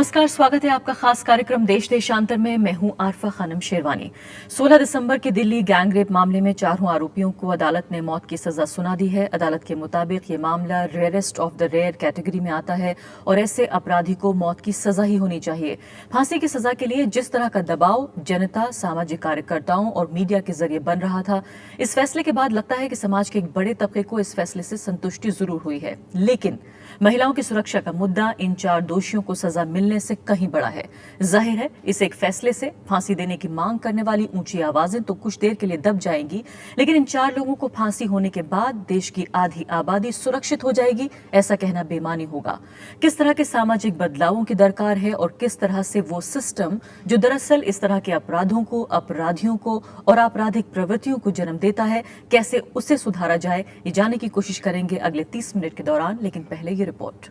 नमस्कार, स्वागत है आपका खास कार्यक्रम देश देशांतर में। मैं हूं आरफा खानम शेरवानी। 16 दिसंबर के दिल्ली गैंगरेप मामले में चारों आरोपियों को अदालत ने मौत की सजा सुना दी है। अदालत के मुताबिक ये मामला rarest of the rare category में आता है और ऐसे अपराधी को मौत की सजा ही होनी चाहिए। फांसी की सजा के लिए जिस तरह का दबाव जनता, सामाजिक कार्यकर्ताओं और मीडिया के जरिए बन रहा था, इस फैसले के बाद लगता है कि समाज के एक बड़े तबके को इस फैसले से संतुष्टि जरूर हुई है। लेकिन महिलाओं की सुरक्षा का मुद्दा इन 4 दोषियों को सजा मिलने से कहीं बड़ा है। जाहिर है इस एक फैसले से फांसी देने की मांग करने वाली ऊंची आवाजें तो कुछ देर के लिए दब जाएंगी, लेकिन इन 4 लोगों को फांसी होने के बाद देश की आधी आबादी सुरक्षित हो जाएगी, ऐसा कहना बेमानी होगा। किस तरह के सामाजिक बदलावों की दरकार है और किस तरह से वो सिस्टम जो दरअसल इस तरह के अपराधों को, अपराधियों को और आपराधिक प्रवृत्तियों को जन्म देता है, कैसे उसे सुधारा जाए, ये जानने की कोशिश करेंगे अगले 30 मिनट के दौरान। लेकिन पहले ये report.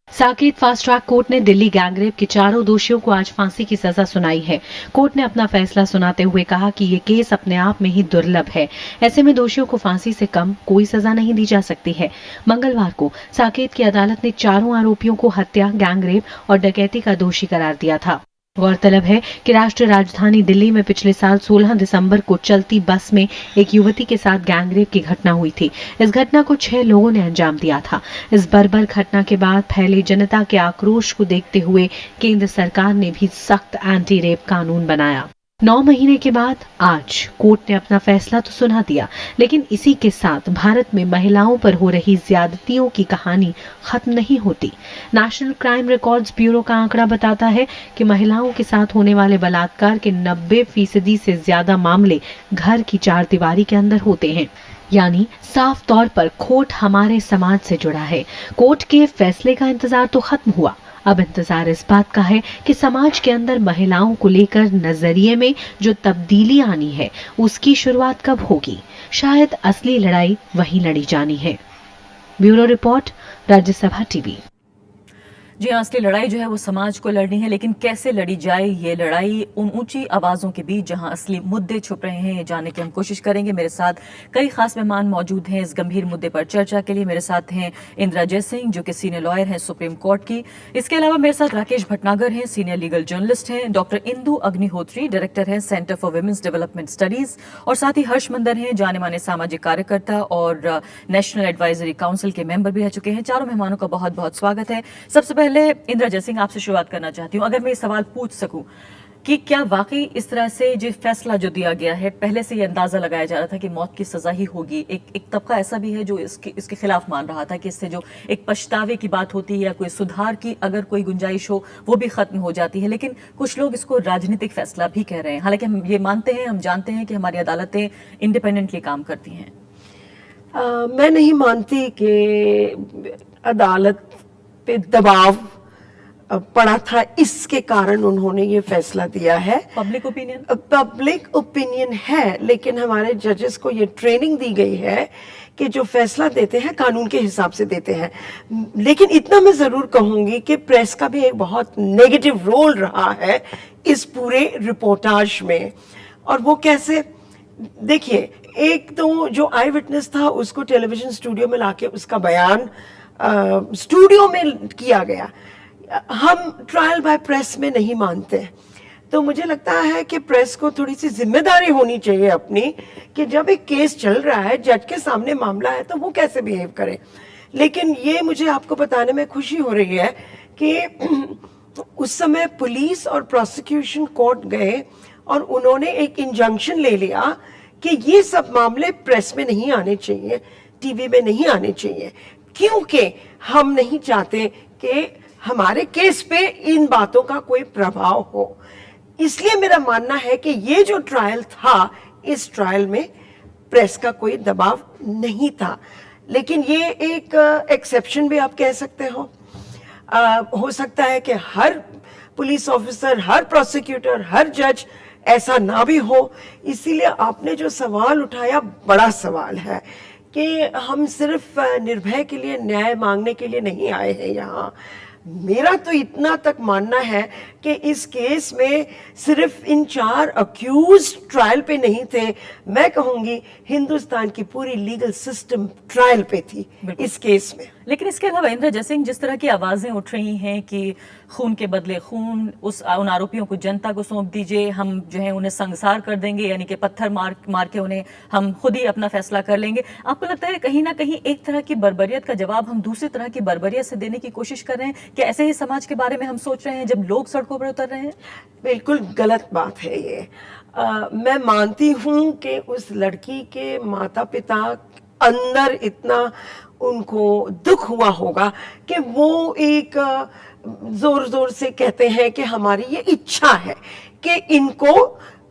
Saket fast track court ने दिल्ली गैंगरेप के 4 दोषियों को आज फांसी की सजा सुनाई है। कोर्ट ने अपना फैसला सुनाते हुए कहा कि ये केस अपने आप में ही दुर्लभ है। ऐसे में दोषियों को फांसी से कम कोई सजा नहीं दी जा सकती है। मंगलवार को साकेत की अदालत ने 4 आरोपियों को हत्या, गैंगरेप और डकैती का दोषी करार दिया था। गौरतलब है कि राष्ट्रीय राजधानी दिल्ली में पिछले साल 16 दिसंबर को चलती बस में एक युवती के साथ गैंगरेप की घटना हुई थी। इस घटना को 6 लोगों ने अंजाम दिया था। इस बर्बर घटना के बाद फैले जनता के आक्रोश को देखते हुए केंद्र सरकार ने भी सख्त एंटी रेप कानून बनाया। 9 महीने के बाद आज कोर्ट ने अपना फैसला तो सुना दिया, लेकिन इसी के साथ भारत में महिलाओं पर हो रही ज्यादतियों की कहानी खत्म नहीं होती। नेशनल क्राइम रिकॉर्ड्स ब्यूरो का आंकड़ा बताता है कि महिलाओं के साथ होने वाले बलात्कार के 90% से ज्यादा मामले घर की 4 दीवारी के अंदर होते हैं। यानी साफ तौर पर खोट हमारे समाज से जुड़ा है। कोर्ट के फैसले का इंतजार तो खत्म हुआ, अब इंतजार इस बात का है कि समाज के अंदर महिलाओं को लेकर नजरिए में जो तब्दीली आनी है, उसकी शुरुआत कब होगी। शायद असली लड़ाई वहीं लड़ी जानी है। Bureau report, Rajya Sabha TV. जी हाँ, असली लड़ाई जो है वो समाज को लड़नी है, लेकिन कैसे लड़ी जाए ये लड़ाई उन ऊंची आवाजों के बीच जहां असली मुद्दे छुप रहे हैं, ये जानने की हम कोशिश करेंगे। मेरे साथ कई खास मेहमान मौजूद हैं इस गंभीर मुद्दे पर चर्चा के लिए। मेरे साथ हैं इंदिरा जयसिंह, जो कि सीनियर लॉयर हैं सुप्रीम कोर्ट की। इसके अलावा मेरे साथ राकेश भटनागर हैं, सीनियर लीगल जर्नलिस्ट हैं। डॉक्टर इंदु अग्निहोत्री, डायरेक्टर हैं Centre for Women's Development Studies. और साथ ही हर्ष मंदर हैं, जाने माने सामाजिक कार्यकर्ता और नेशनल एडवाइजरी काउंसिल के मेंबर भी रह चुके हैं। चारों मेहमानों का बहुत बहुत स्वागत है। सबसे पहले इंदिरा जयसिंह, आपसे शुरुआत करना चाहती हूँ। अगर मैं ये सवाल पूछ सकूं कि क्या वाकई इस तरह से जो फैसला जो दिया गया है, पहले से ये अंदाजा लगाया जा रहा था कि मौत की सजा ही होगी। एक तबका ऐसा भी है जो इसके खिलाफ मान रहा था कि इससे जो एक पछतावे की बात होती है या कोई सुधार की अगर कोई गुंजाइश हो वो भी खत्म हो जाती है। लेकिन कुछ लोग इसको राजनीतिक फैसला भी कह रहे हैं। हालांकि हम ये मानते हैं, हम जानते हैं कि हमारी अदालतें इंडिपेंडेंटली काम करती हैं। मैं नहीं मानती कि अदालत पे दबाव पड़ा था, इसके कारण उन्होंने ये फैसला दिया है। पब्लिक ओपिनियन है, लेकिन हमारे जजेस को ये ट्रेनिंग दी गई है कि जो फैसला देते हैं कानून के हिसाब से देते हैं। लेकिन इतना मैं जरूर कहूंगी कि प्रेस का भी एक बहुत नेगेटिव रोल रहा है इस पूरे रिपोर्टाज में। और वो कैसे, देखिए, एक तो जो आई विटनेस था उसको टेलीविजन स्टूडियो में लाके उसका बयान स्टूडियो में किया गया। हम ट्रायल बाय प्रेस में नहीं मानते, तो मुझे लगता है कि प्रेस को थोड़ी सी जिम्मेदारी होनी चाहिए अपनी, कि जब एक केस चल रहा है, जज के सामने मामला है, तो वो कैसे बिहेव करे। लेकिन ये मुझे आपको बताने में खुशी हो रही है कि उस समय पुलिस और प्रोसिक्यूशन कोर्ट गए और उन्होंने एक इंजंक्शन ले लिया कि ये सब मामले प्रेस में नहीं आने चाहिए, टीवी में नहीं आने चाहिए, क्योंकि हम नहीं चाहते कि हमारे केस पे इन बातों का कोई प्रभाव हो। इसलिए मेरा मानना है कि ये जो ट्रायल था, इस ट्रायल में प्रेस का कोई दबाव नहीं था। लेकिन ये एक एक्सेप्शन भी आप कह सकते हो सकता है कि हर पुलिस ऑफिसर, हर प्रोसिक्यूटर, हर जज ऐसा ना भी हो। इसीलिए आपने जो सवाल उठाया बड़ा सवाल है कि हम सिर्फ निर्भय के लिए, न्याय मांगने के लिए नहीं आए हैं यहाँ। मेरा तो इतना तक मानना है कि इस केस में सिर्फ इन 4 अक्यूज ट्रायल पे नहीं थे, मैं कहूंगी हिंदुस्तान की पूरी लीगल सिस्टम ट्रायल पे थी इस केस में। लेकिन इसके अलावा इंद्र जयसिंह, जिस तरह की आवाजें उठ रही हैं कि खून के बदले खून, उन आरोपियों को जनता को सौंप दीजिए, हम जो है उन्हें संसार कर देंगे, यानी कि पत्थर मार के उन्हें हम खुद ही अपना फैसला कर लेंगे, आपको लगता है कहीं ना कहीं एक तरह की बर्बरियत का जवाब हम दूसरी तरह की बर्बरियत से देने की कोशिश कर रहे हैं? कि ऐसे ही समाज के बारे में हम सोच रहे हैं जब लोग सड़कों पर उतर रहे हैं? बिल्कुल गलत बात है ये। मैं मानती हूँ कि उस लड़की के माता पिता अंदर इतना उनको दुख हुआ होगा कि वो एक जोर जोर से कहते हैं कि हमारी ये इच्छा है कि इनको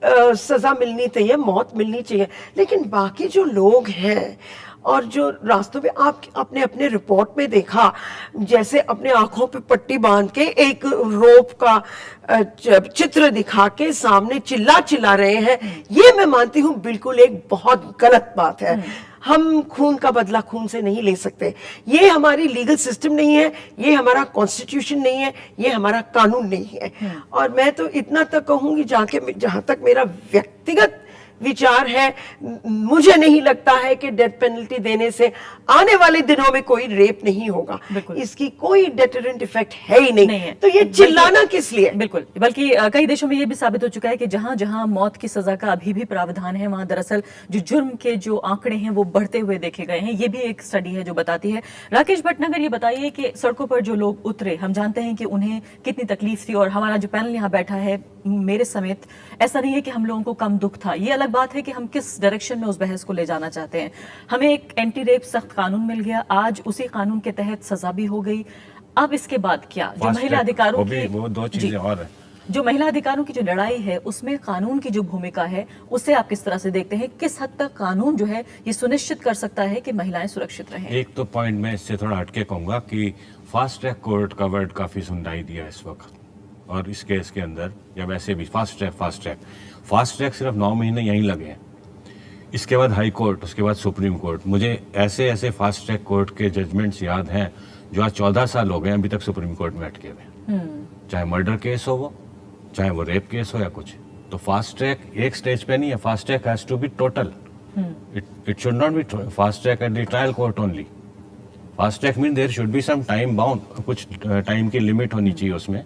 सजा मिलनी चाहिए, मौत मिलनी चाहिए। लेकिन बाकी जो लोग हैं और जो रास्तों में आप अपने अपने रिपोर्ट में देखा, जैसे अपने आंखों पे पट्टी बांध के एक रोप का चित्र दिखा के सामने चिल्ला रहे हैं, ये मैं मानती हूँ बिल्कुल एक बहुत गलत बात है। हम खून का बदला खून से नहीं ले सकते, ये हमारी लीगल सिस्टम नहीं है, ये हमारा कॉन्स्टिट्यूशन नहीं है, ये हमारा कानून नहीं है। और मैं तो इतना तक कहूंगी, जहां तक मेरा व्यक्तिगत विचार है, मुझे नहीं लगता है कि डेथ पेनल्टी देने से आने वाले दिनों में कोई रेप नहीं होगा। इसकी कोई डेटरेंट इफेक्ट है ही नहीं है। तो ये चिल्लाना किस लिए? बिल्कुल, बल्कि कई देशों में ये भी साबित हो चुका है कि जहां जहां मौत की सजा का अभी भी प्रावधान है, वहां दरअसल जो जुर्म के जो आंकड़े हैं वो बढ़ते हुए देखे गए हैं। ये भी एक स्टडी है जो बताती है। राकेश भटनागर, ये बताइए कि सड़कों पर जो लोग उतरे, हम जानते हैं कि उन्हें कितनी तकलीफ थी, और हमारा जो पैनल यहाँ बैठा है मेरे समेत, ऐसा नहीं है कि हम लोगों को कम दुख था। ये अलग बात है कि हम किस डायरेक्शन में उस बहस को ले जाना चाहते हैं। हमें एक एंटी रेप सख्त कानून मिल गया, आज उसी कानून के तहत सजा भी हो गई। अब इसके बाद क्या? जो महिला अधिकारों की वो दो चीजें और है। जो महिला अधिकारों की जो लड़ाई है, उसमें कानून की जो भूमिका है, उसे आप किस तरह से देखते हैं? किस हद तक कानून जो है ये सुनिश्चित कर सकता है कि महिलाएं सुरक्षित रहें? एक तो पॉइंट मैं इससे थोड़ा हटके कहूंगा कि फास्ट ट्रैक कोर्ट का वर्ड काफी सुनवाई दिया इस वक्त, और इस केस के अंदर या वैसे भी फास्ट ट्रैक सिर्फ 9 महीने यहीं लगे हैं। इसके बाद हाई कोर्ट, उसके बाद सुप्रीम कोर्ट। मुझे ऐसे फास्ट ट्रैक कोर्ट के जजमेंट्स याद हैं जो आज 14 साल हो गए अभी तक सुप्रीम कोर्ट में अटके हुए, चाहे मर्डर केस हो वो, चाहे वो रेप केस हो या कुछ। तो फास्ट ट्रैक एक स्टेज पे नहीं है, fast track has to be total. It should not be fast track at the trial court only. Fast track mean there should be some time bound, कुछ time की लिमिट होनी चाहिए उसमें,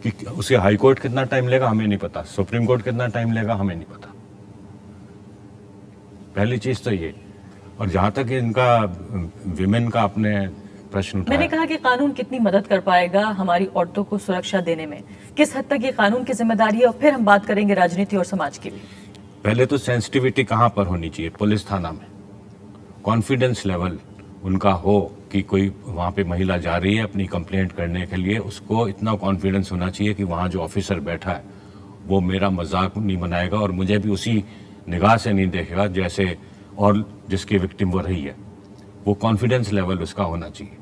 कि उसके हाई कोर्ट कितना टाइम लेगा हमें नहीं पता, सुप्रीम कोर्ट कितना टाइम लेगा हमें नहीं पता। पहली चीज तो ये। और जहां तक इनका विमेन का आपने प्रश्न उठाया, मैंने कहा कि कानून कितनी मदद कर पाएगा हमारी औरतों को सुरक्षा देने में, किस हद तक ये कानून की जिम्मेदारी है, और फिर हम बात करेंगे राजनीति और समाज की भी। पहले तो सेंसिटिविटी कहां पर होनी चाहिए? पुलिस थाना में कॉन्फिडेंस लेवल उनका हो कि कोई वहां पे महिला जा रही है अपनी कंप्लेंट करने के लिए, उसको इतना कॉन्फिडेंस होना चाहिए कि वहां जो ऑफिसर बैठा है वो मेरा मजाक नहीं बनाएगा और मुझे भी उसी निगाह से नहीं देखेगा जैसे और जिसकी विक्टिम वो रही है। वो कॉन्फिडेंस लेवल उसका होना चाहिए।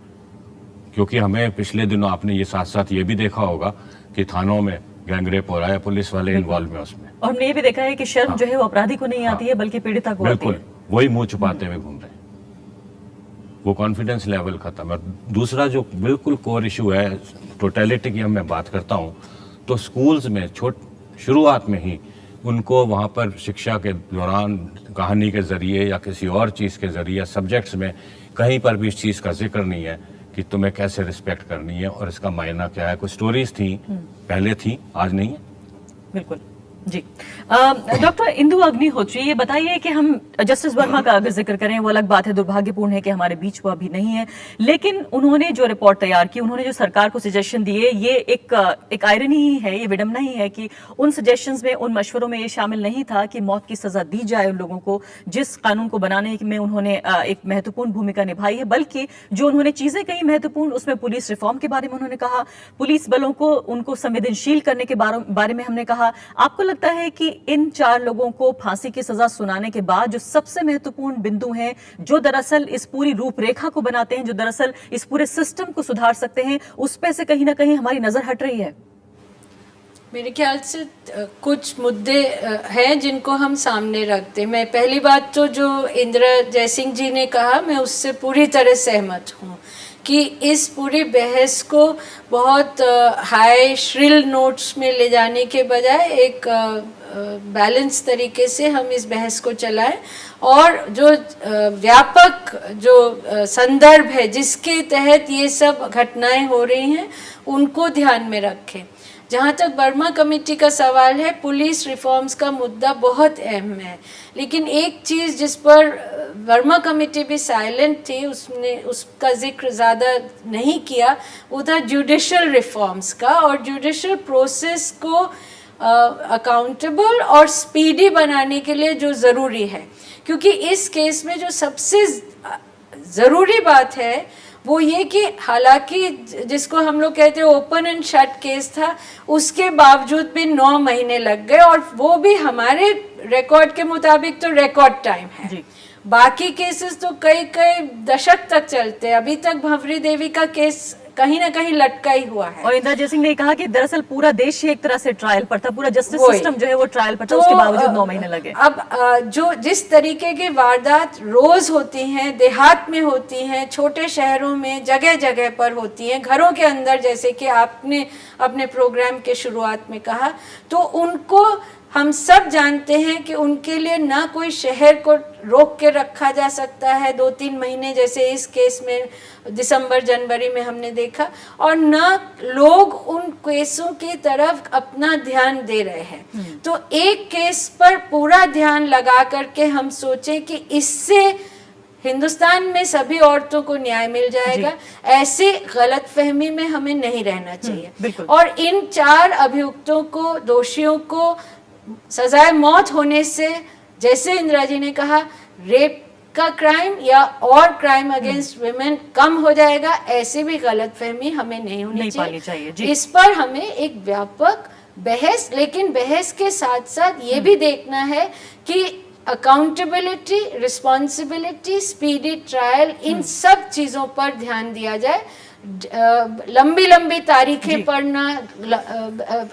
क्योंकि हमें पिछले दिनों आपने ये साथ साथ ये भी देखा होगा कि थानों में गैंगरेप हो रहा है, पुलिस वाले इन्वॉल्व में उसमें, और हमने ये भी देखा है कि शर्म जो है वो अपराधी को नहीं आती है बल्कि पीड़िता को आती है। बिल्कुल वही मुंह छुपाते हुए घूम रहे हैं। वो कॉन्फिडेंस लेवल खत्म है। दूसरा जो बिल्कुल कोर इशू है, टोटलिटी की मैं बात करता हूँ, तो स्कूल्स में शुरुआत में ही उनको वहाँ पर शिक्षा के दौरान कहानी के जरिए या किसी और चीज़ के जरिए सब्जेक्ट्स में कहीं पर भी इस चीज़ का जिक्र नहीं है कि तुम्हें कैसे रिस्पेक्ट करनी है और इसका मायना क्या है। कुछ स्टोरीज थी पहले, थी आज नहीं है। बिल्कुल जी। डॉक्टर इंदु अग्निहोत्री, ये बताइए कि हम जस्टिस वर्मा का अगर जिक्र करें, वो अलग बात है, दुर्भाग्यपूर्ण है कि हमारे बीच वो अभी नहीं है, लेकिन उन्होंने जो रिपोर्ट तैयार की, उन्होंने जो सरकार को सजेशन दिए, ये एक आयरनी ही है, ये विडंबना ही है कि उन सजेशंस में, उन मशवरों में ये शामिल नहीं था कि मौत की सजा दी जाए उन लोगों को जिस कानून को बनाने में उन्होंने एक महत्वपूर्ण भूमिका निभाई है, बल्कि जो उन्होंने चीजें कही महत्वपूर्ण, उसमें पुलिस रिफॉर्म के बारे में उन्होंने कहा, पुलिस बलों को उनको संवेदनशील करने के बारे में हमने कहा। आपको लगता है कि इन 4 लोगों को फांसी की सजा सुनाने के बाद जो सबसे महत्वपूर्ण बिंदु हैं, जो दरअसल इस पूरी रूपरेखा को बनाते हैं, जो दरअसल इस पूरे सिस्टम को सुधार सकते हैं, उस पे से कहीं ना कहीं हमारी नजर हट रही है? मेरे ख्याल से कुछ मुद्दे हैं जिनको हम सामने रखते हैं। मैं पहली बात तो जो इंदिरा जयसिंह जी ने कहा, मैं उससे पूरी तरह सहमत हूँ कि इस पूरी बहस को बहुत हाई श्रिल नोट्स में ले जाने के बजाय एक बैलेंस तरीके से हम इस बहस को चलाएं और जो व्यापक जो संदर्भ है जिसके तहत ये सब घटनाएं हो रही हैं उनको ध्यान में रखें। जहाँ तक वर्मा कमेटी का सवाल है, पुलिस रिफॉर्म्स का मुद्दा बहुत अहम है, लेकिन एक चीज़ जिस पर वर्मा कमेटी भी साइलेंट थी, उसने उसका जिक्र ज़्यादा नहीं किया, वो था जुडिशल रिफॉर्म्स का, और जुडिशल प्रोसेस को अकाउंटेबल और स्पीडी बनाने के लिए जो ज़रूरी है, क्योंकि इस केस में जो सबसे ज़रूरी बात है वो ये कि हालांकि जिसको हम लोग कहते हैं ओपन एंड शट केस था, उसके बावजूद भी 9 महीने लग गए, और वो भी हमारे रिकॉर्ड के मुताबिक तो रिकॉर्ड टाइम है जी। बाकी केसेस तो कई दशक तक चलते हैं। अभी तक भंवरी देवी का केस कहीं ना कहीं लटका ही हुआ है। और इंदिरा जयसिंह ने कहा कि दरअसल पूरा देश ही एक तरह से ट्रायल पर था, पूरा जस्टिस वही। सिस्टम जो है वो ट्रायल पर था, तो उसके बावजूद 9 महीने लगे। अब जो जिस तरीके की वारदात रोज होती हैं, देहात में होती हैं, छोटे शहरों में जगह जगह पर होती हैं, घरों के अंदर, जैसे कि आपने अपने प्रोग्राम के शुरुआत में कहा, तो उनको हम सब जानते हैं कि उनके लिए ना कोई शहर को रोक के रखा जा सकता है 2-3 महीने, जैसे इस केस में दिसंबर जनवरी में हमने देखा, और ना लोग उन केसों की तरफ अपना ध्यान दे रहे हैं। तो एक केस पर पूरा ध्यान लगा करके हम सोचें कि इससे हिंदुस्तान में सभी औरतों को न्याय मिल जाएगा, ऐसे गलतफहमी में हमें नहीं रहना चाहिए। और इन 4 अभियुक्तों को, दोषियों को सजाए मौत होने से, जैसे इंदिरा जी ने कहा, रेप का क्राइम या और क्राइम अगेंस्ट वुमेन कम हो जाएगा, ऐसी भी गलतफहमी हमें नहीं होनी चाहिए। जी। इस पर हमें एक व्यापक बहस, लेकिन बहस के साथ साथ ये भी देखना है कि अकाउंटेबिलिटी, रिस्पॉन्सिबिलिटी, स्पीडी ट्रायल, इन सब चीज़ों पर ध्यान दिया जाए। लंबी लंबी तारीखें पढ़ना,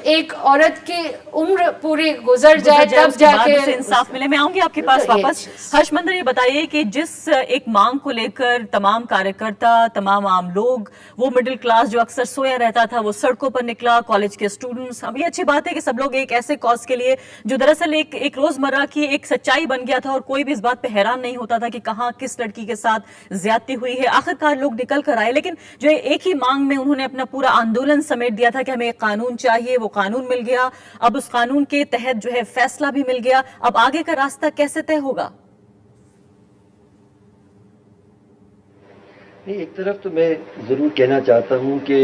एक औरत की उम्र पूरी गुजर जाए तब जाके इंसाफ मिले। मैं आऊंगी आपके पास वापस। हर्षमंदर, ये बताइए कि जिस एक मांग को लेकर तमाम कार्यकर्ता, तमाम आम लोग, वो मिडिल क्लास जो अक्सर सोया रहता था, वो सड़कों पर निकला, कॉलेज के स्टूडेंट्स, अब ये अच्छी बात है कि सब लोग एक ऐसे कॉज के लिए जो दरअसल एक रोजमर्रा की एक सच्चाई बन गया था, और कोई भी इस बात पे हैरान नहीं होता था कि कहाँ किस लड़की के साथ ज्यादती हुई है, आखिरकार लोग निकल कर आए। लेकिन जो एक ही मांग में उन्होंने अपना पूरा आंदोलन समेट दिया था कि हमें एक कानून चाहिए, वो कानून मिल गया। अब उस कानून के तहत जो है फैसला भी मिल गया। अब आगे का रास्ता कैसे तय होगा? नहीं, एक तरफ तो मैं जरूर कहना चाहता हूं कि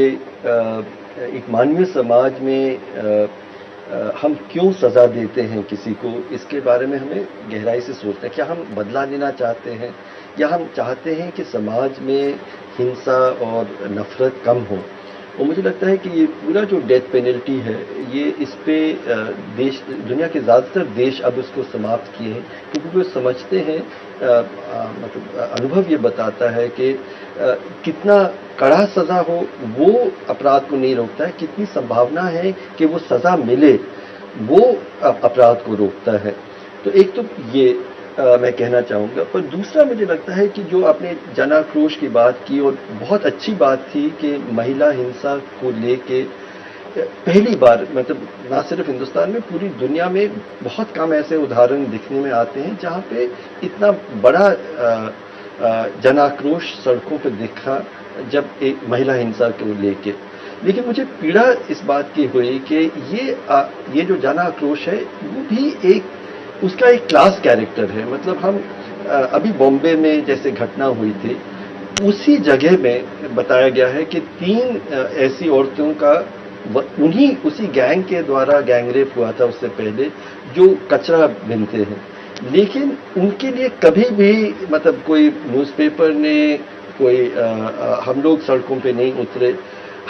एक मानवीय समाज में हम क्यों सजा देते हैं किसी को, इसके बारे में हमें गहराई से सोचना है। क्या हम बदला लेना चाहते हैं, या हम चाहते हैं कि समाज में हिंसा और नफरत कम हो। और मुझे लगता है कि ये पूरा जो डेथ पेनल्टी है, ये इस पे देश, दुनिया के ज़्यादातर देश अब उसको समाप्त किए हैं, क्योंकि वो समझते हैं, मतलब अनुभव ये बताता है कि कितना कड़ा सज़ा हो वो अपराध को नहीं रोकता है, कितनी संभावना है कि वो सज़ा मिले वो अपराध को रोकता है। तो एक तो ये मैं कहना चाहूँगा। पर दूसरा, मुझे लगता है कि जो आपने जनाक्रोश की बात की, और बहुत अच्छी बात थी कि महिला हिंसा को लेके पहली बार, मतलब ना सिर्फ हिंदुस्तान में, पूरी दुनिया में बहुत कम ऐसे उदाहरण दिखने में आते हैं जहाँ पे इतना बड़ा जनाक्रोश सड़कों पर दिखा जब एक महिला हिंसा को लेके। लेकिन मुझे पीड़ा इस बात की हुई कि ये जो जनाक्रोश है वो भी उसका एक क्लास कैरेक्टर है। मतलब हम अभी बॉम्बे में जैसे घटना हुई थी, उसी जगह में बताया गया है कि 3 ऐसी औरतों का उसी गैंग के द्वारा गैंग रेप हुआ था उससे पहले, जो कचरा बिनते हैं। लेकिन उनके लिए कभी भी, मतलब कोई न्यूज़पेपर ने, कोई हम लोग सड़कों पे नहीं उतरे।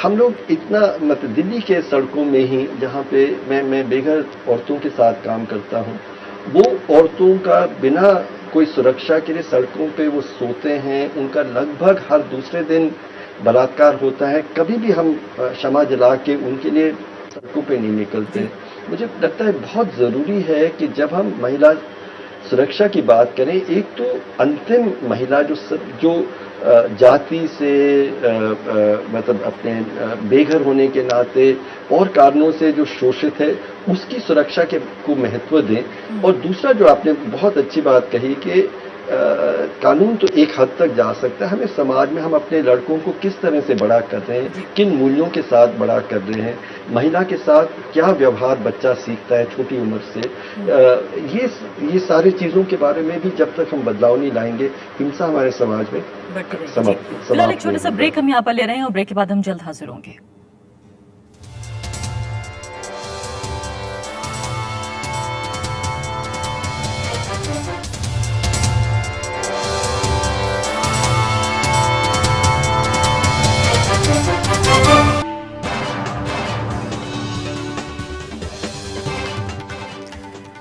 हम लोग इतना, मतलब दिल्ली के सड़कों में ही, जहाँ पे मैं बेघर औरतों के साथ काम करता हूँ, वो औरतों का बिना कोई सुरक्षा के लिए सड़कों पे वो सोते हैं। उनका लगभग हर दूसरे दिन बलात्कार होता है। कभी भी हम क्षमा जला के उनके लिए सड़कों पे नहीं निकलते। मुझे लगता है बहुत ज़रूरी है कि जब हम महिला सुरक्षा की बात करें, एक तो अंतिम महिला जो जाति से मतलब अपने बेघर होने के नाते और कारणों से जो शोषित है उसकी सुरक्षा के को महत्व दें। और दूसरा जो आपने बहुत अच्छी बात कही कि कानून तो एक हद तक जा सकता है, हमें समाज में हम अपने लड़कों को किस तरह से बड़ा कर रहे हैं, किन मूल्यों के साथ बड़ा कर रहे हैं, महिला के साथ क्या व्यवहार बच्चा सीखता है छोटी उम्र से, ये सारी चीज़ों के बारे में भी जब तक हम बदलाव नहीं लाएंगे हिंसा हमारे समाज में फिलहाल एक छोटा सा ब्रेक हम यहाँ पर ले रहे हैं और ब्रेक के बाद हम जल्द हाजिर होंगे।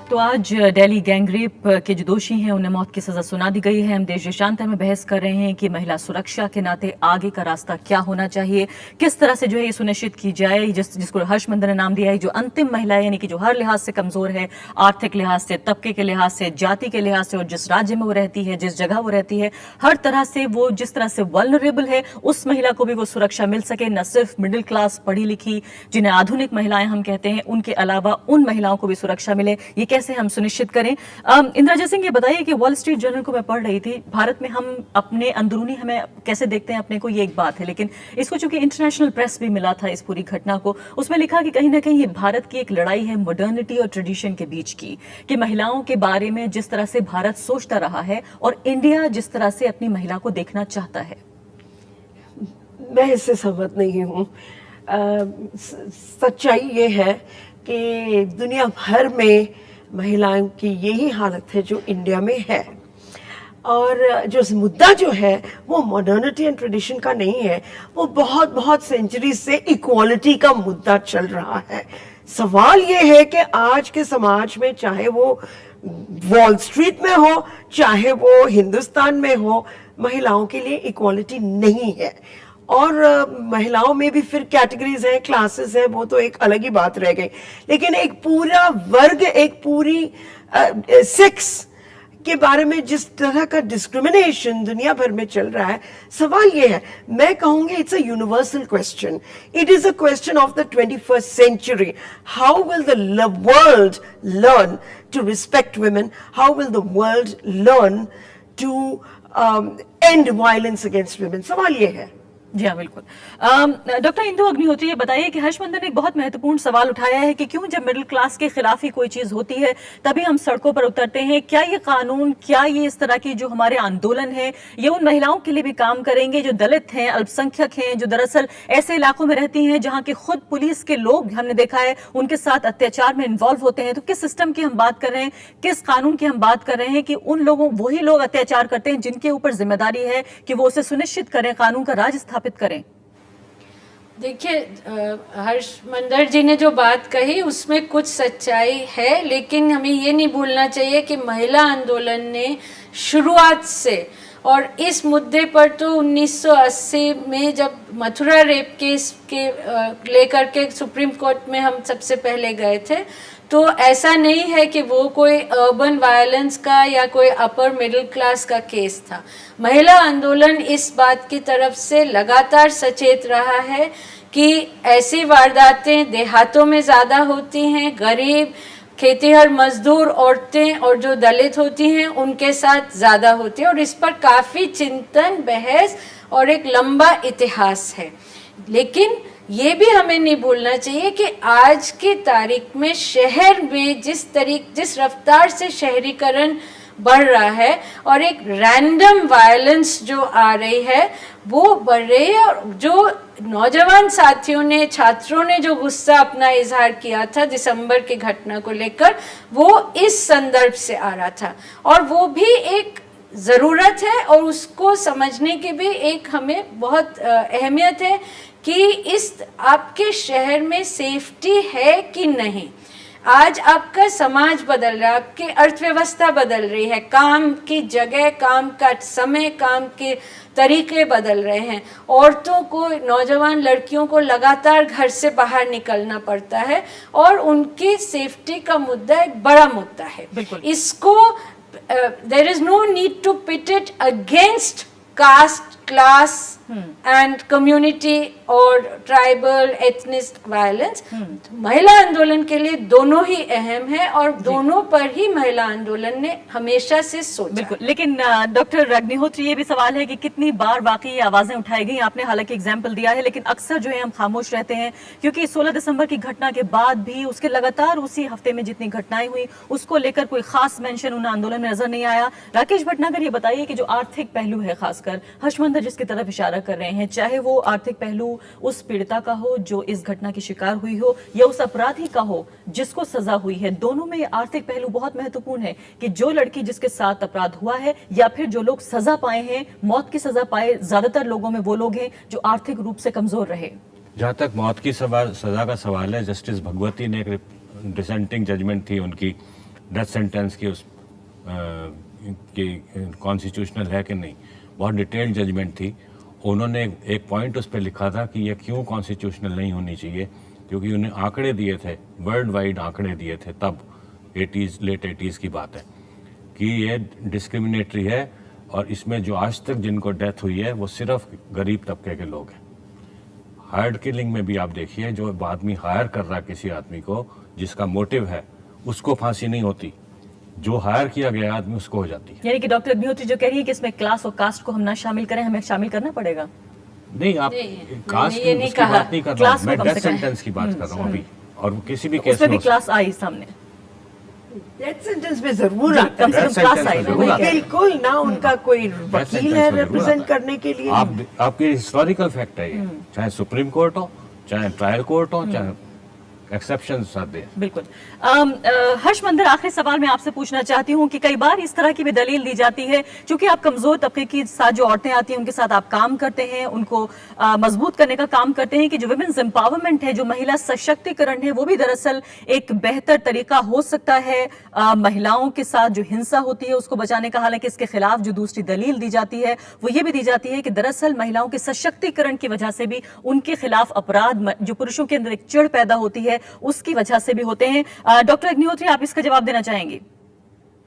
तो आज दिल्ली गैंगरेप के जो दोषी हैं उन्हें मौत की सजा सुना दी गई है। हम देश देशांतर में बहस कर रहे हैं कि महिला सुरक्षा के नाते आगे का रास्ता क्या होना चाहिए, किस तरह से जो है ये सुनिश्चित की जाए, जिसको हर्षमंदन ने नाम दिया है, जो अंतिम महिला है, यानी कि जो हर लिहाज से कमजोर है, आर्थिक लिहाज से, तबके के लिहाज से, जाति के लिहाज से, और जिस राज्य में वो रहती है, जिस जगह वो रहती है, हर तरह से वो जिस तरह से वल्नरेबल है, उस महिला को भी वो सुरक्षा मिल सके। न सिर्फ मिडिल क्लास पढ़ी लिखी जिन्हें आधुनिक महिलाएं हम कहते हैं, उनके अलावा उन महिलाओं को भी सुरक्षा मिले, ये कैसे हम सुनिश्चित करें। इंदिरा जयसिंह, ये बताइए कि वॉल स्ट्रीट जर्नल को मैं पढ़ रही थी, भारत में हम अपने अंदरूनी हमें कैसे देखते हैं अपने को, ये एक बात है, लेकिन इसको चूंकि इंटरनेशनल प्रेस भी मिला था इस पूरी घटना को, उसमें लिखा कि कहीं ना कहीं ये भारत की एक लड़ाई है मॉडर्निटी और ट्रेडिशन के बीच की, कि महिलाओं के बारे में जिस तरह से भारत सोचता रहा है और इंडिया जिस तरह से अपनी महिला को देखना चाहता है। मैं इससे सहमत नहीं हूँ। सच्चाई ये है कि दुनिया भर में महिलाओं की यही हालत है जो इंडिया में है, और जो मुद्दा जो है वो मॉडर्निटी एंड ट्रेडिशन का नहीं है, वो बहुत बहुत सेंचुरी से इक्वालिटी का मुद्दा चल रहा है। सवाल ये है कि आज के समाज में, चाहे वो वॉल स्ट्रीट में हो चाहे वो हिंदुस्तान में हो, महिलाओं के लिए इक्वालिटी नहीं है। और महिलाओं में भी फिर कैटेगरीज हैं, क्लासेस हैं, वो तो एक अलग ही बात रह गई, लेकिन एक पूरा वर्ग, एक पूरी सेक्स के बारे में जिस तरह का डिस्क्रिमिनेशन दुनिया भर में चल रहा है, सवाल ये है, मैं कहूंगी it's a universal question, it is a question of the 21st century. How will the world learn to respect women, how will the world learn to end violence against women, सवाल ये है। जी हाँ, बिल्कुल। डॉक्टर इंदु अग्निहोत्री, ये बताइए कि हर्षमंदन ने एक बहुत महत्वपूर्ण सवाल उठाया है कि क्यों जब मिडिल क्लास के खिलाफ ही कोई चीज होती है तभी हम सड़कों पर उतरते हैं। क्या ये कानून, क्या ये इस तरह की जो हमारे आंदोलन है, ये उन महिलाओं के लिए भी काम करेंगे जो दलित हैं, अल्पसंख्यक हैं, जो दरअसल ऐसे इलाकों में रहती हैं जहां के खुद पुलिस के लोग हमने देखा है उनके साथ अत्याचार में इन्वॉल्व होते हैं? तो किस सिस्टम की हम बात कर रहे हैं, किस कानून की हम बात कर रहे हैं कि उन लोगों, वही लोग अत्याचार करते हैं जिनके ऊपर जिम्मेदारी है कि वो उसे सुनिश्चित करें, कानून का राज स्थापित करें? देखिए, हर्षमंदन जी ने जो बात कही उसमें कुछ सच्चाई है, लेकिन हमें ये नहीं भूलना चाहिए कि महिला आंदोलन ने शुरुआत से, और इस मुद्दे पर तो 1980 में जब मथुरा रेप केस के लेकर के सुप्रीम कोर्ट में हम सबसे पहले गए थे, तो ऐसा नहीं है कि वो कोई अर्बन वायलेंस का या कोई अपर मिडिल क्लास का केस था। महिला आंदोलन इस बात की तरफ से लगातार सचेत रहा है कि ऐसी वारदातें देहातों में ज़्यादा होती हैं, गरीब, खेतीहर मजदूर औरतें और जो दलित होती हैं उनके साथ ज़्यादा होती है, और इस पर काफ़ी चिंतन, बहस और एक लंबा इतिहास है। लेकिन ये भी हमें नहीं भूलना चाहिए कि आज की तारीख में शहर में जिस रफ्तार से शहरीकरण बढ़ रहा है और एक रैंडम वायलेंस जो आ रही है वो बढ़ रही है, और जो नौजवान साथियों ने, छात्रों ने जो गुस्सा अपना इजहार किया था दिसंबर की घटना को लेकर, वो इस संदर्भ से आ रहा था, और वो भी एक ज़रूरत है और उसको समझने की भी एक हमें बहुत अहमियत है कि इस आपके शहर में सेफ्टी है कि नहीं। आज आपका समाज बदल रहा है, आपकी अर्थव्यवस्था बदल रही है, काम की जगह, काम का समय, काम के तरीके बदल रहे हैं, औरतों को, नौजवान लड़कियों को लगातार घर से बाहर निकलना पड़ता है और उनकी सेफ्टी का मुद्दा एक बड़ा मुद्दा है। इसको there is no need to pit it against caste, class and community और ट्राइबल एथनिक वायलेंस। महिला आंदोलन के लिए दोनों ही अहम है और दोनों पर ही महिला आंदोलन ने हमेशा से सोचा। बिल्कुल, लेकिन डॉक्टर अग्निहोत्री, ये भी सवाल है कि कितनी बार वाकई ये आवाजें उठाई गई। आपने हालांकि एग्जाम्पल दिया है, लेकिन अक्सर जो है हम खामोश रहते हैं, क्योंकि 16 दिसंबर की घटना के बाद भी उसके लगातार उसी हफ्ते में जितनी घटनाएं हुई उसको लेकर कोई खास मेंशन उन आंदोलन में नजर नहीं आया। राकेश भटनागर, ये बताइए कि जो आर्थिक पहलू है, खासकर हर्षमंदर जिसकी तरफ इशारा कर रहे हैं, चाहे वो आर्थिक पहलू उस पीड़िता का हो जो इस घटना की शिकार हुई हो या उस अपराधी का हो जिसको सजा हुई है, दोनों में आर्थिक पहलू बहुत महत्वपूर्ण है कि जो लड़की जिसके साथ अपराध हुआ है या फिर जो लोग सजा पाए हैं, मौत की सजा पाए, ज्यादातर लोगों में वो लोग हैं जो आर्थिक रूप से कमजोर रहे। जहाँ तक मौत की सजा का सवाल है, जस्टिस भगवती ने एक डिसेंटिंग जजमेंट थी उनकी डेथ सेंटेंस की, उस कॉन्स्टिट्यूशनल है कि नहीं, बहुत डिटेल्ड जजमेंट थी। उन्होंने एक पॉइंट उस पर लिखा था कि यह क्यों कॉन्स्टिट्यूशनल नहीं होनी चाहिए, क्योंकि उन्हें आंकड़े दिए थे, वर्ल्ड वाइड आंकड़े दिए थे, तब लेट 80s की बात है, कि ये डिस्क्रिमिनेटरी है और इसमें जो आज तक जिनको डेथ हुई है वो सिर्फ गरीब तबके के लोग हैं। हायर्ड किलिंग में भी आप देखिए, जो आदमी हायर कर रहा है किसी आदमी को जिसका मोटिव है, उसको फांसी नहीं होती, जो हायर किया गया आदमी उसको हो जाती है। यानी कि डॉक्टर अग्निहोत्री जो कह रही है कि इसमें क्लास और कास्ट को हम ना शामिल करें, हमें शामिल करना पड़ेगा। नहीं, आप कास्ट की बात नहीं कर रहा हूँ, मैं डेथ सेंटेंस की बात कर रहा हूँ अभी, और किसी भी केस उसमें भी में क्लास आई सामने, डेथ सेंटेंस में जरूर आता कम से कम Death क्लास sentence आई। में जरूर आता है। बिल्कुल ना, उनका कोई वकील है रिप्रेजेंट करने के लिए। आपके हिस्टोरिकल फैक्ट है ये, चाहे सुप्रीम कोर्ट हो, चाहे ट्रायल कोर्ट हो, चाहे एक्सेप्शंस आते हैं। बिल्कुल। हर्षमंदर, आखिरी सवाल मैं आपसे पूछना चाहती हूँ कि कई बार इस तरह की भी दलील दी जाती है, क्योंकि आप कमजोर तबके के साथ जो औरतें आती हैं उनके साथ आप काम करते हैं, उनको मजबूत करने का काम करते हैं, कि जो वुमेन्स एम्पावरमेंट है, जो महिला सशक्तिकरण है, वो भी दरअसल एक बेहतर तरीका हो सकता है महिलाओं के साथ जो हिंसा होती है उसको बचाने का। हालांकि इसके खिलाफ जो दूसरी दलील दी जाती है वो ये भी दी जाती है कि दरअसल महिलाओं के सशक्तिकरण की वजह से भी उनके खिलाफ अपराध, जो पुरुषों के अंदर एक चिढ़ पैदा होती है, उसकी वजह से भी होते हैं। डॉक्टर अग्निहोत्री, आप इसका जवाब देना चाहेंगी?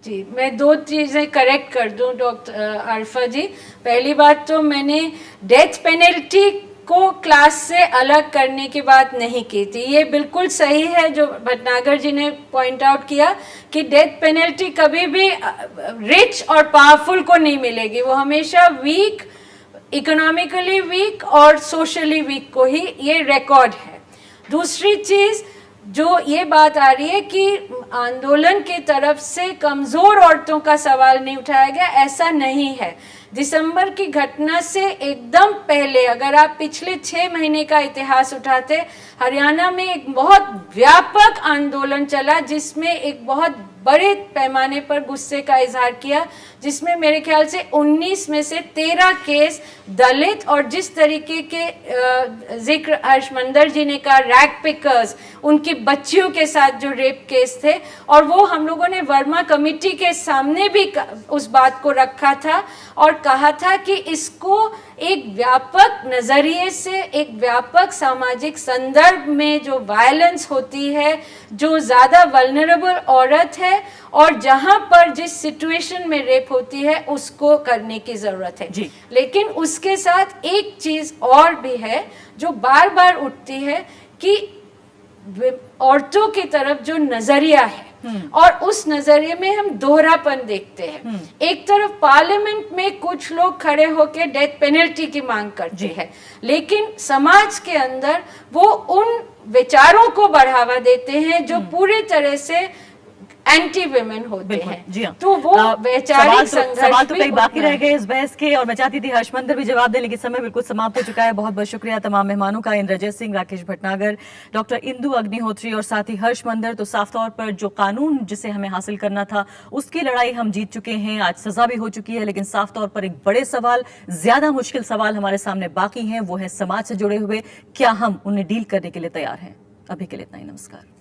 जी, मैं दो चीज़ें करेक्ट कर दूं डॉक्टर आरफा जी। पहली बात तो मैंने डेथ पेनल्टी को क्लास से अलग करने की बात नहीं की थी। ये बिल्कुल सही है जो भटनागर जी ने पॉइंट आउट किया कि डेथ पेनल्टी कभी भी रिच और पावरफुल को नहीं मिलेगी, वो हमेशा वीक, इकोनॉमिकली वीक और सोशली वीक को ही ये रिकॉर्ड है। दूसरी चीज़ जो ये बात आ रही है कि आंदोलन की तरफ से कमज़ोर औरतों का सवाल नहीं उठाया गया, ऐसा नहीं है। दिसंबर की घटना से एकदम पहले अगर आप पिछले 6 महीने का इतिहास उठाते, हरियाणा में एक बहुत व्यापक आंदोलन चला जिसमें एक बहुत बड़े पैमाने पर गुस्से का इजहार किया, जिसमें मेरे ख्याल से 19 में से 13 केस दलित और जिस तरीके के जिक्र हर्षमंदर जी ने कहा, रैग पिकर्स, उनकी बच्चियों के साथ जो रेप केस थे, और वो हम लोगों ने वर्मा कमेटी के सामने भी उस बात को रखा था और कहा था कि इसको एक व्यापक नज़रिए से, एक व्यापक सामाजिक संदर्भ में जो वायलेंस होती है, जो ज़्यादा वल्नरेबल औरत है और जहां पर जिस सिचुएशन में रेप होती है उसको करने की ज़रूरत है जी। लेकिन उसके साथ एक चीज़ और भी है जो बार बार उठती है कि औरतों की तरफ जो नज़रिया है और उस नजरिए में हम दोहरापन देखते हैं। एक तरफ पार्लियामेंट में कुछ लोग खड़े होकर डेथ पेनल्टी की मांग करते हैं, लेकिन समाज के अंदर वो उन विचारों को बढ़ावा देते हैं जो पूरी तरह से एंटी वुमेन होते हैं। जी हाँ। तो वो वैचारिक संघर्ष सवाल तो भी कई बाकी उठना रह गए इस बहस के, और मैं चाहती थी हर्षमंदर भी जवाब दें, लेकिन समय बिल्कुल समाप्त हो चुका है। बहुत बहुत शुक्रिया तमाम मेहमानों का, इंद्रजीत सिंह, राकेश भटनागर, डॉक्टर इंदु अग्निहोत्री और साथ ही हर्षमंदर। तो साफ तौर पर जो कानून जिसे हमें हासिल करना था उसकी लड़ाई हम जीत चुके हैं, आज सजा भी हो चुकी है, लेकिन साफ तौर पर एक बड़े सवाल, ज्यादा मुश्किल सवाल हमारे सामने बाकी हैं, वो है समाज से जुड़े हुए, क्या हम उन्हें डील करने के लिए तैयार हैं? अभी के लिए इतना ही, नमस्कार।